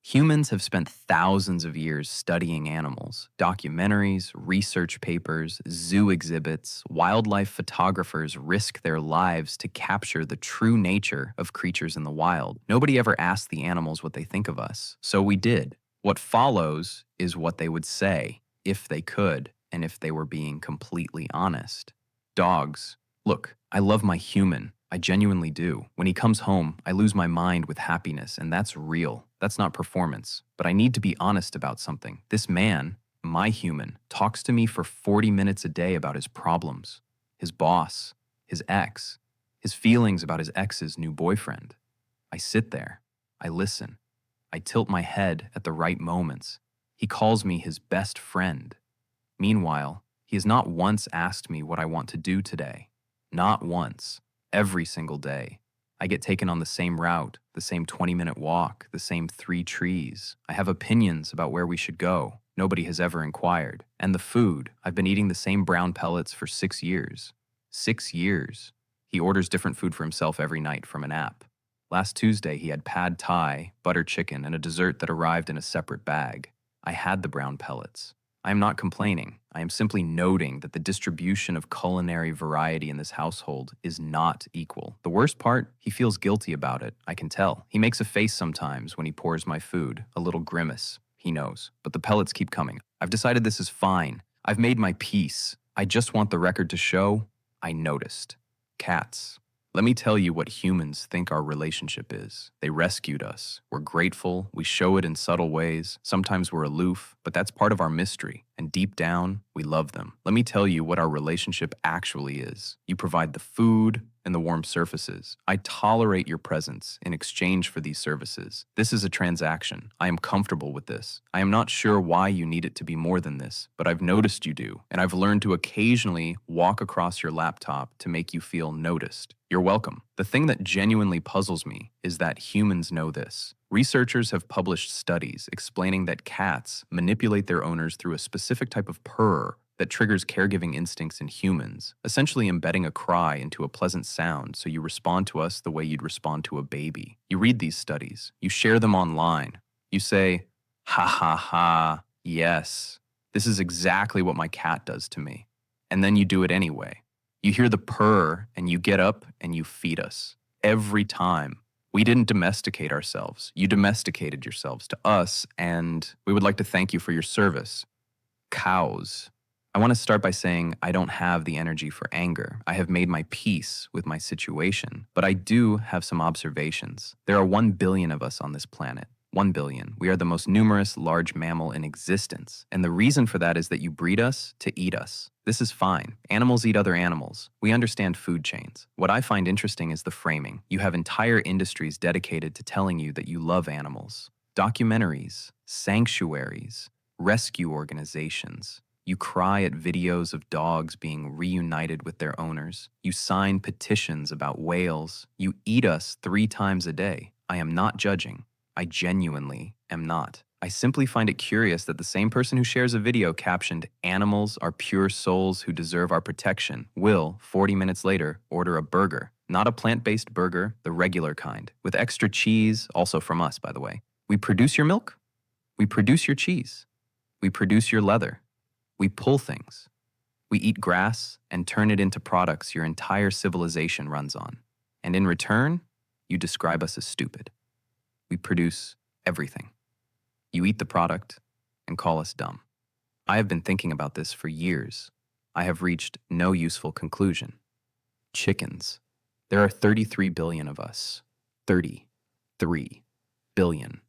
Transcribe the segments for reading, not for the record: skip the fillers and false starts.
Humans have spent thousands of years studying animals. Documentaries, research papers, zoo exhibits, wildlife photographers risk their lives to capture the true nature of creatures in the wild. Nobody ever asked the animals what they think of us, so we did. What follows is what they would say, if they could, and if they were being completely honest. Dogs. Look, I love my human. I genuinely do. When he comes home, I lose my mind with happiness, and that's real. That's not performance. But I need to be honest about something. This man, my human, talks to me for 40 minutes a day about his problems, his boss, his ex, his feelings about his ex's new boyfriend. I sit there. I listen. I tilt my head at the right moments. He calls me his best friend. Meanwhile, he has not once asked me what I want to do today. Not once. Every single day. I get taken on the same route, the same 20-minute walk, the same 3 trees. I have opinions about where we should go. Nobody has ever inquired. And the food, I've been eating the same brown pellets for 6 years. 6 years. He orders different food for himself every night from an app. Last Tuesday, he had pad thai, butter chicken, and a dessert that arrived in a separate bag. I had the brown pellets. I am not complaining. I am simply noting that the distribution of culinary variety in this household is not equal. The worst part, he feels guilty about it, I can tell. He makes a face sometimes when he pours my food, a little grimace. He knows. But the pellets keep coming. I've decided this is fine. I've made my peace. I just want the record to show I noticed. Cats. Let me tell you what humans think our relationship is. They rescued us. We're grateful. We show it in subtle ways. Sometimes we're aloof, but that's part of our mystery. And deep down, we love them. Let me tell you what our relationship actually is. You provide the food and the warm surfaces. I tolerate your presence in exchange for these services. This is a transaction. I am comfortable with this. I am not sure why you need it to be more than this, but I've noticed you do, and I've learned to occasionally walk across your laptop to make you feel noticed. You're welcome. The thing that genuinely puzzles me is that humans know this. Researchers have published studies explaining that cats manipulate their owners through a specific type of purr that triggers caregiving instincts in humans, essentially embedding a cry into a pleasant sound so you respond to us the way you'd respond to a baby. You read these studies, you share them online, you say, ha ha ha, yes, this is exactly what my cat does to me. And then you do it anyway. You hear the purr and you get up and you feed us. Every time. We didn't domesticate ourselves. You domesticated yourselves to us, and we would like to thank you for your service. Cows. I want to start by saying I don't have the energy for anger. I have made my peace with my situation, but I do have some observations. There are 1 billion of us on this planet. 1 billion. We are the most numerous large mammal in existence. And the reason for that is that you breed us to eat us. This is fine. Animals eat other animals. We understand food chains. What I find interesting is the framing. You have entire industries dedicated to telling you that you love animals. Documentaries, sanctuaries, rescue organizations. You cry at videos of dogs being reunited with their owners. You sign petitions about whales. You eat us 3 times a day. I am not judging. I genuinely am not. I simply find it curious that the same person who shares a video captioned, "Animals are pure souls who deserve our protection," will, 40 minutes later, order a burger. Not a plant-based burger, the regular kind, with extra cheese, also from us, by the way. We produce your milk. We produce your cheese. We produce your leather. We pull things. We eat grass and turn it into products your entire civilization runs on. And in return, you describe us as stupid. We produce everything. You eat the product and call us dumb. I have been thinking about this for years. I have reached no useful conclusion. Chickens. There are 33 billion of us. 33 billion.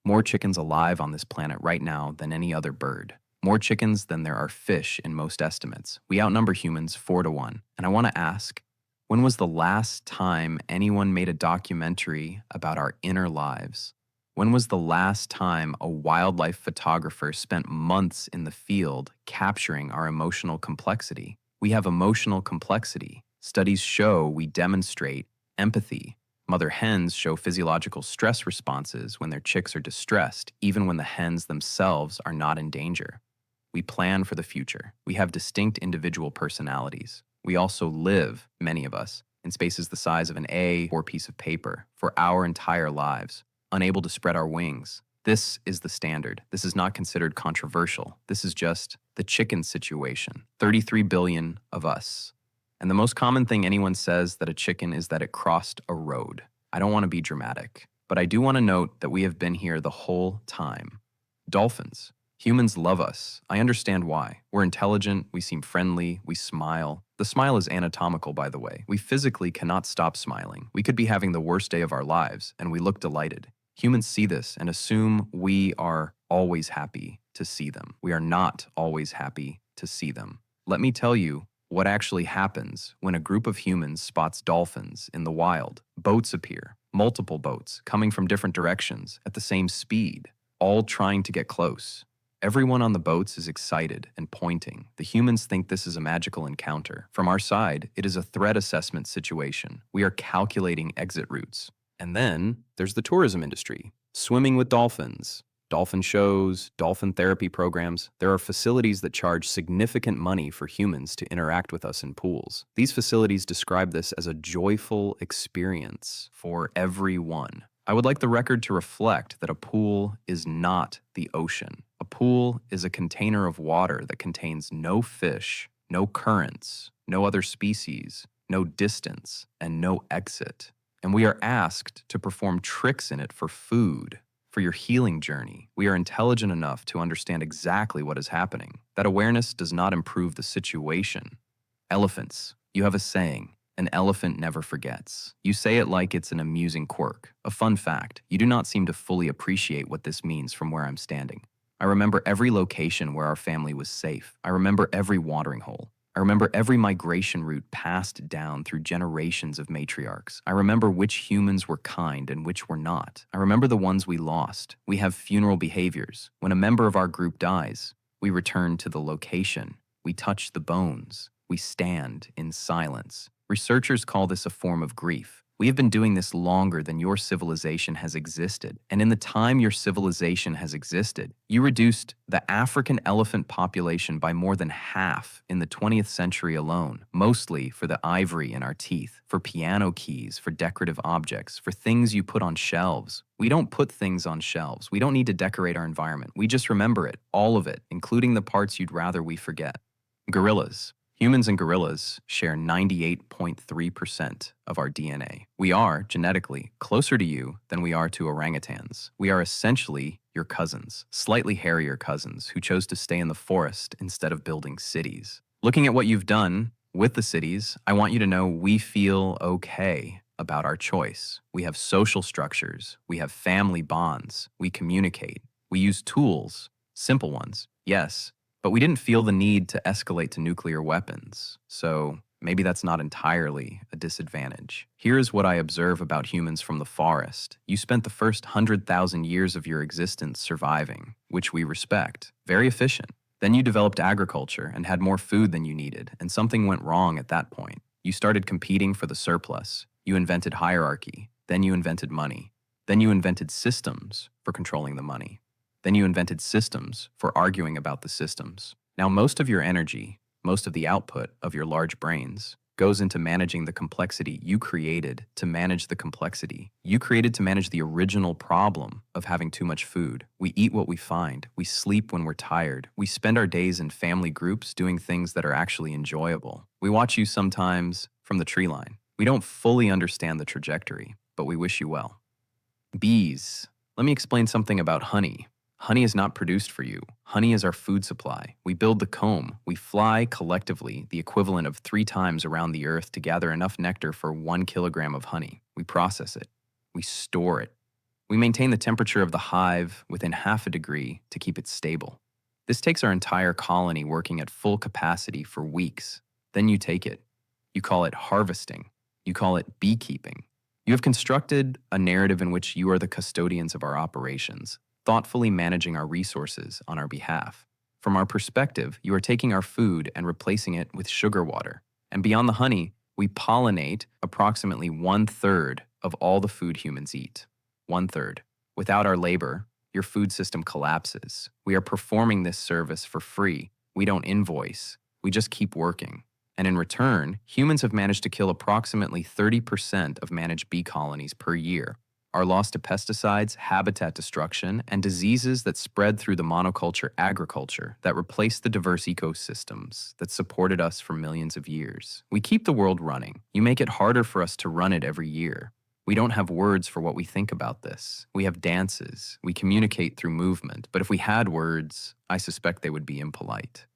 More chickens alive on this planet right now than any other bird. More chickens than there are fish in most estimates. We outnumber humans 4 to 1. And I want to ask, when was the last time anyone made a documentary about our inner lives? When was the last time a wildlife photographer spent months in the field capturing our emotional complexity? We have emotional complexity. Studies show we demonstrate empathy. Mother hens show physiological stress responses when their chicks are distressed, even when the hens themselves are not in danger. We plan for the future. We have distinct individual personalities. We also live, many of us, in spaces the size of an A4 piece of paper for our entire lives, unable to spread our wings, This is the standard. This is not considered controversial. This is just the chicken situation. 33 billion of us. And the most common thing anyone says that a chicken is that it crossed a road. I don't want to be dramatic, but I do want to note that we have been here the whole time. Dolphins. Humans love us. I understand why. We're intelligent, we seem friendly, we smile. The smile is anatomical, by the way. We physically cannot stop smiling. We could be having the worst day of our lives, and we look delighted. Humans see this and assume we are always happy to see them. We are not always happy to see them. Let me tell you what actually happens when a group of humans spots dolphins in the wild. Boats appear, multiple boats coming from different directions at the same speed, all trying to get close. Everyone on the boats is excited and pointing. The humans think this is a magical encounter. From our side, it is a threat assessment situation. We are calculating exit routes. And then there's the tourism industry. Swimming with dolphins, dolphin shows, dolphin therapy programs. There are facilities that charge significant money for humans to interact with us in pools. These facilities describe this as a joyful experience for everyone. I would like the record to reflect that a pool is not the ocean. A pool is a container of water that contains no fish, no currents, no other species, no distance, and no exit. And we are asked to perform tricks in it for food, for your healing journey. We are intelligent enough to understand exactly what is happening. That awareness does not improve the situation. Elephants. You have a saying. An elephant never forgets. You say it like it's an amusing quirk. A fun fact, you do not seem to fully appreciate what this means from where I'm standing. I remember every location where our family was safe. I remember every watering hole. I remember every migration route passed down through generations of matriarchs. I remember which humans were kind and which were not. I remember the ones we lost. We have funeral behaviors. When a member of our group dies, we return to the location. We touch the bones. We stand in silence. Researchers call this a form of grief. We have been doing this longer than your civilization has existed. And in the time your civilization has existed, you reduced the African elephant population by more than half in the 20th century alone, mostly for the ivory in our teeth, for piano keys, for decorative objects, for things you put on shelves. We don't put things on shelves. We don't need to decorate our environment. We just remember it, all of it, including the parts you'd rather we forget. Gorillas. Humans and gorillas share 98.3% of our DNA. We are, genetically, closer to you than we are to orangutans. We are essentially your cousins, slightly hairier cousins who chose to stay in the forest instead of building cities. Looking at what you've done with the cities, I want you to know we feel okay about our choice. We have social structures. We have family bonds. We communicate. We use tools, simple ones, yes, but we didn't feel the need to escalate to nuclear weapons, so maybe that's not entirely a disadvantage. Here's what I observe about humans from the forest. You spent the first 100,000 years of your existence surviving, which we respect. Very efficient. Then you developed agriculture and had more food than you needed, and something went wrong at that point. You started competing for the surplus. You invented hierarchy. Then you invented money. Then you invented systems for controlling the money. Then you invented systems for arguing about the systems. Now most of your energy, most of the output of your large brains, goes into managing the complexity you created to manage the complexity. You created to manage the original problem of having too much food. We eat what we find. We sleep when we're tired. We spend our days in family groups doing things that are actually enjoyable. We watch you sometimes from the tree line. We don't fully understand the trajectory, but we wish you well. Bees. Let me explain something about honey. Honey is not produced for you. Honey is our food supply. We build the comb. We fly collectively, the equivalent of 3 times around the earth to gather enough nectar for 1 kilogram of honey. We process it. We store it. We maintain the temperature of the hive within half a degree to keep it stable. This takes our entire colony working at full capacity for weeks. Then you take it. You call it harvesting. You call it beekeeping. You have constructed a narrative in which you are the custodians of our operations, thoughtfully managing our resources on our behalf. From our perspective, you are taking our food and replacing it with sugar water. And beyond the honey, we pollinate approximately 1/3 of all the food humans eat. 1/3. Without our labor, your food system collapses. We are performing this service for free. We don't invoice. We just keep working. And in return, humans have managed to kill approximately 30% of managed bee colonies per year. our loss to pesticides, habitat destruction, and diseases that spread through the monoculture agriculture that replaced the diverse ecosystems that supported us for millions of years. We keep the world running. You make it harder for us to run it every year. We don't have words for what we think about this. We have dances. We communicate through movement. But if we had words, I suspect they would be impolite.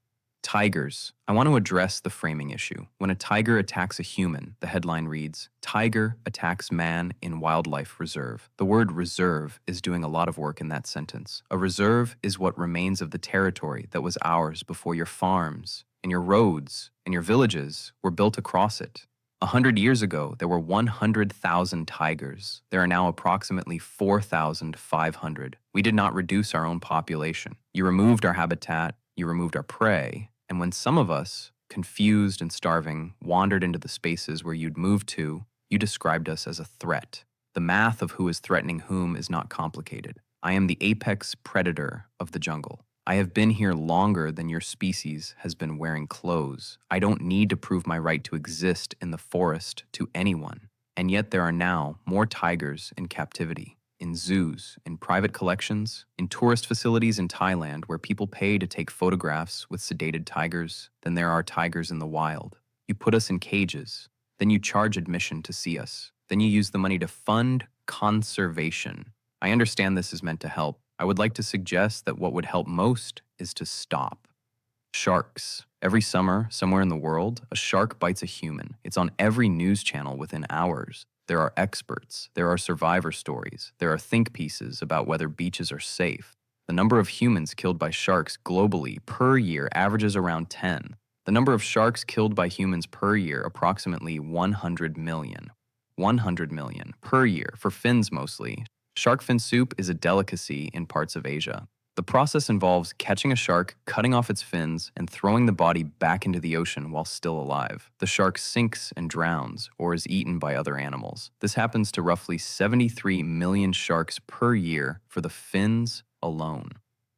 Tigers. I want to address the framing issue. When a tiger attacks a human, the headline reads, "Tiger attacks man in wildlife reserve." The word reserve is doing a lot of work in that sentence. A reserve is what remains of the territory that was ours before your farms and your roads and your villages were built across it. 100 years ago, there were 100,000 tigers. There are now approximately 4,500. We did not reduce our own population. You removed our habitat, you removed our prey, and when some of us, confused and starving, wandered into the spaces where you'd moved to, you described us as a threat. The math of who is threatening whom is not complicated. I am the apex predator of the jungle. I have been here longer than your species has been wearing clothes. I don't need to prove my right to exist in the forest to anyone. And yet there are now more tigers in captivity. In zoos, in private collections, in tourist facilities in Thailand where people pay to take photographs with sedated tigers than there are tigers in the wild. You put us in cages, then you charge admission to see us, then you use the money to fund conservation. I understand this is meant to help. I would like to suggest that what would help most is to stop. Sharks. Every summer, somewhere in the world, a shark bites a human. It's on every news channel within hours. There are experts, there are survivor stories, there are think pieces about whether beaches are safe. The number of humans killed by sharks globally per year averages around 10. The number of sharks killed by humans per year approximately 100 million. 100 million per year, for fins mostly. Shark fin soup is a delicacy in parts of Asia. The process involves catching a shark, cutting off its fins, and throwing the body back into the ocean while still alive. The shark sinks and drowns, or is eaten by other animals. This happens to roughly 73 million sharks per year for the fins alone.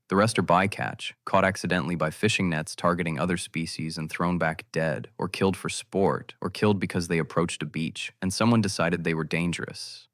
The rest are bycatch, caught accidentally by fishing nets targeting other species and thrown back dead, or killed for sport, or killed because they approached a beach and someone decided they were dangerous.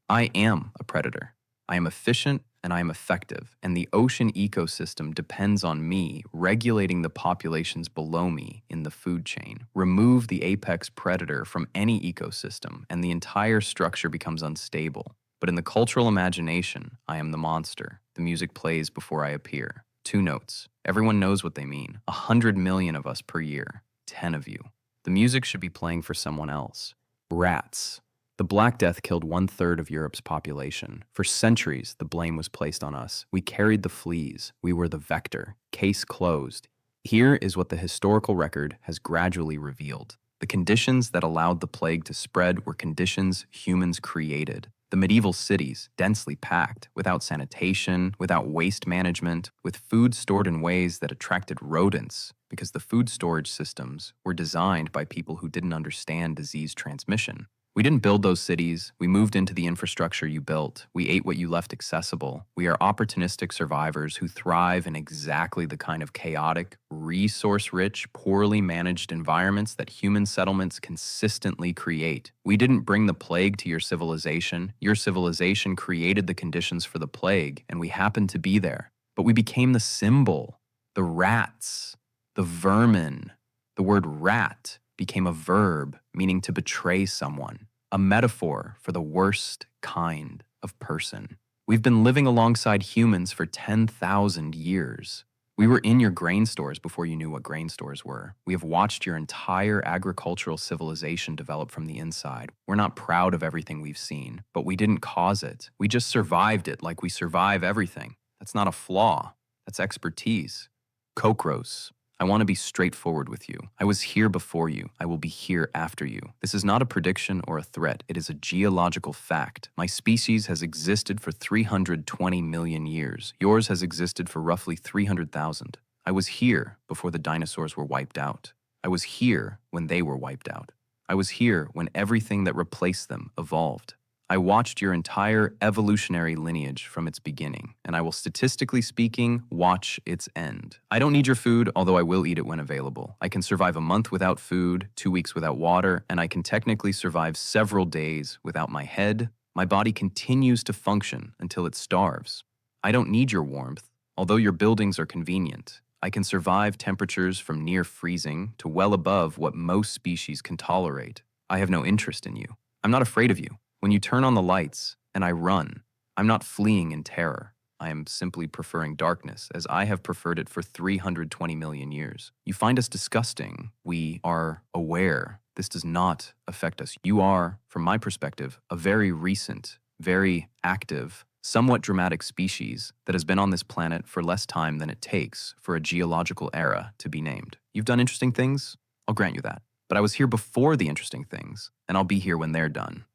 I am a predator. I am efficient and I am effective, and the ocean ecosystem depends on me regulating the populations below me in the food chain. Remove the apex predator from any ecosystem, and the entire structure becomes unstable. But in the cultural imagination, I am the monster. The music plays before I appear. 2 notes. Everyone knows what they mean. 100 million of us per year. 10 of you. The music should be playing for someone else. Rats. The Black Death killed 1/3 of Europe's population. For centuries, the blame was placed on us. We carried the fleas. We were the vector. Case closed. Here is what the historical record has gradually revealed. The conditions that allowed the plague to spread were conditions humans created. The medieval cities, densely packed, without sanitation, without waste management, with food stored in ways that attracted rodents, because the food storage systems were designed by people who didn't understand disease transmission. We didn't build those cities. We moved into the infrastructure you built. We ate what you left accessible. We are opportunistic survivors who thrive in exactly the kind of chaotic, resource-rich, poorly managed environments that human settlements consistently create. We didn't bring the plague to your civilization. Your civilization created the conditions for the plague, and we happened to be there. But we became the symbol, the rats, the vermin. The word rat became a verb meaning to betray someone, a metaphor for the worst kind of person. We've been living alongside humans for 10,000 years. We were in your grain stores before you knew what grain stores were. We have watched your entire agricultural civilization develop from the inside. We're not proud of everything we've seen, but we didn't cause it. We just survived it like we survive everything. That's not a flaw. That's expertise. Cockroach. I want to be straightforward with you. I was here before you. I will be here after you. This is not a prediction or a threat. It is a geological fact. My species has existed for 320 million years. Yours has existed for roughly 300,000. I was here before the dinosaurs were wiped out. I was here when they were wiped out. I was here when everything that replaced them evolved. I watched your entire evolutionary lineage from its beginning, and I will, statistically speaking, watch its end. I don't need your food, although I will eat it when available. I can survive a month without food, 2 weeks without water, and I can technically survive several days without my head, My body continues to function until it starves. I don't need your warmth, although your buildings are convenient. I can survive temperatures from near freezing to well above what most species can tolerate. I have no interest in you. I'm not afraid of you. When you turn on the lights and I run, I'm not fleeing in terror. I am simply preferring darkness, as I have preferred it for 320 million years. You find us disgusting. We are aware. This does not affect us. You are, from my perspective, a very recent, very active, somewhat dramatic species that has been on this planet for less time than it takes for a geological era to be named. You've done interesting things, I'll grant you that. But I was here before the interesting things, and I'll be here when they're done.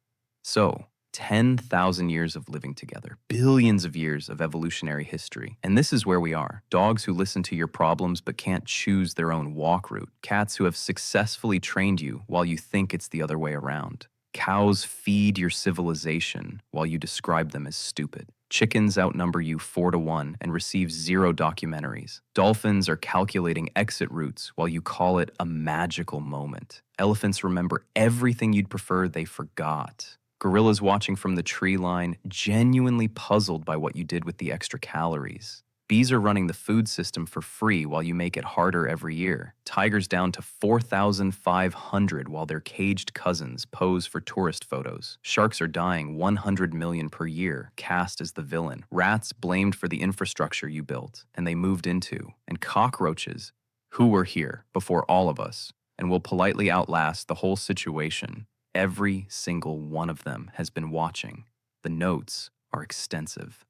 So, 10,000 years of living together, billions of years of evolutionary history. And this is where we are. Dogs who listen to your problems but can't choose their own walk route. Cats who have successfully trained you while you think it's the other way around. Cows feed your civilization while you describe them as stupid. Chickens outnumber you 4-1 and receive 0 documentaries. Dolphins are calculating exit routes while you call it a magical moment. Elephants remember everything you'd prefer they forgot. Gorillas watching from the tree line, genuinely puzzled by what you did with the extra calories. Bees are running the food system for free while you make it harder every year. Tigers down to 4,500 while their caged cousins pose for tourist photos. Sharks are dying 100 million per year, cast as the villain. Rats blamed for the infrastructure you built and they moved into. And cockroaches, who were here before all of us and will politely outlast the whole situation. Every single one of them has been watching. The notes are extensive.